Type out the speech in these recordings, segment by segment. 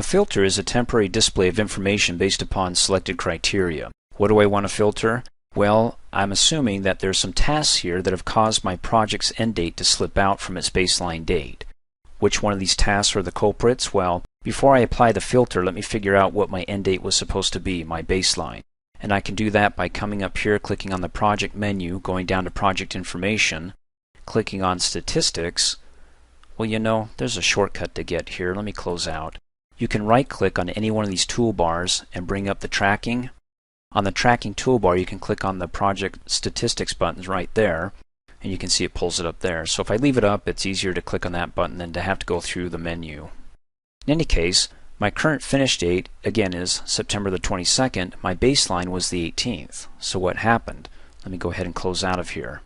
A filter is a temporary display of information based upon selected criteria. What do I want to filter? Well, I'm assuming that there's some tasks here that have caused my project's end date to slip out from its baseline date. Which one of these tasks are the culprits? Well, before I apply the filter, let me figure out what my end date was supposed to be, my baseline. And I can do that by coming up here, clicking on the project menu, going down to project information, clicking on statistics. Well, you know, there's a shortcut to get here. Let me close out. You can right click on any one of these toolbars and bring up the tracking. On the tracking toolbar, you can click on the project statistics buttons right there, and you can see it pulls it up there. So if I leave it up, it's easier to click on that button than to have to go through the menu. In any case, my current finish date, again, is September the 22nd. My baseline was the 18th. So what happened? Let me go ahead and close out of here.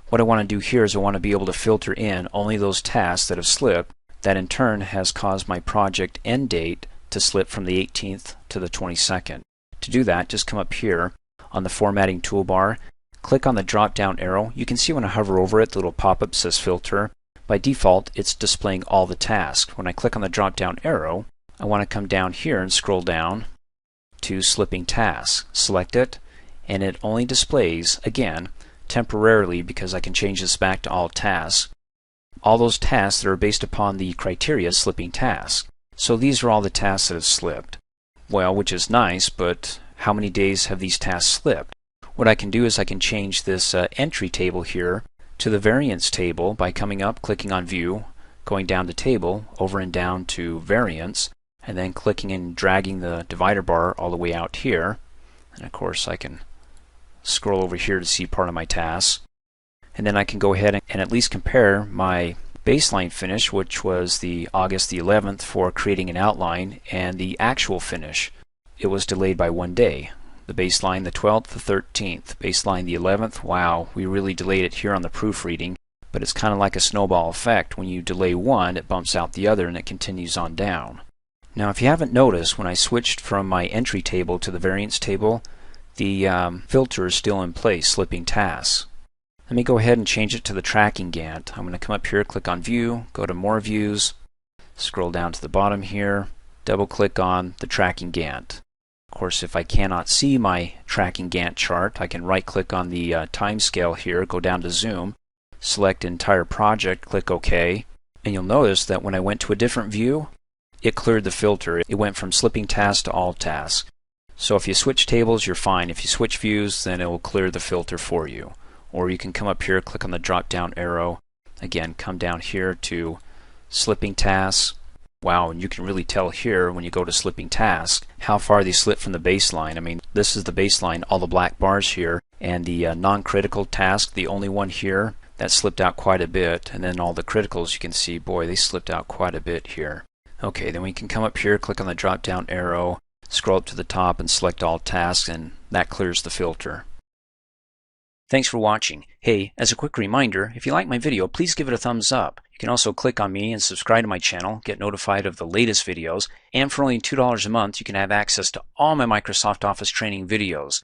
What I want to do here is I want to be able to filter in only those tasks that have slipped that in turn has caused my project end date to slip from the 18th to the 22nd. To do that, just come up here on the formatting toolbar, click on the drop down arrow. You can see when I hover over it, the little pop-up says filter. By default, it's displaying all the tasks. When I click on the drop down arrow, I want to come down here and scroll down to slipping tasks. Select it, and it only displays, again, temporarily, because I can change this back to all tasks, all those tasks that are based upon the criteria slipping tasks. So these are all the tasks that have slipped. Well, which is nice, but how many days have these tasks slipped? What I can do is I can change this entry table here to the variance table by coming up, clicking on View, going down to Table, over and down to Variance, and then clicking and dragging the divider bar all the way out here. And of course I can scroll over here to see part of my tasks. And then I can go ahead and at least compare my baseline finish, which was the August the 11th for creating an outline, and the actual finish. It was delayed by 1 day. The baseline the 12th, the 13th. Baseline the 11th. Wow, we really delayed it here on the proofreading. But it's kind of like a snowball effect. When you delay one, it bumps out the other and it continues on down. Now, if you haven't noticed, when I switched from my entry table to the variance table, the filter is still in place, slipping tasks. Let me go ahead and change it to the tracking Gantt. I'm going to come up here, click on View, go to More Views, scroll down to the bottom here, double click on the tracking Gantt. Of course, if I cannot see my tracking Gantt chart, I can right click on the time scale here, go down to Zoom, select Entire Project, click OK, and you'll notice that when I went to a different view, it cleared the filter. It went from slipping tasks to all tasks. So if you switch tables, you're fine. If you switch views, then it will clear the filter for you. Or you can come up here, click on the drop down arrow, again come down here to slipping tasks. Wow, and you can really tell here when you go to slipping tasks how far they slip from the baseline. I mean, this is the baseline, all the black bars here, and the non-critical task, the only one here, that slipped out quite a bit, and then all the criticals you can see, boy, they slipped out quite a bit here. Okay, then we can come up here, click on the drop down arrow, scroll up to the top and select all tasks, and that clears the filter. Thanks for watching. Hey, as a quick reminder, if you like my video, please give it a thumbs up. You can also click on me and subscribe to my channel, get notified of the latest videos, and for only $2 a month you can have access to all my Microsoft Office training videos.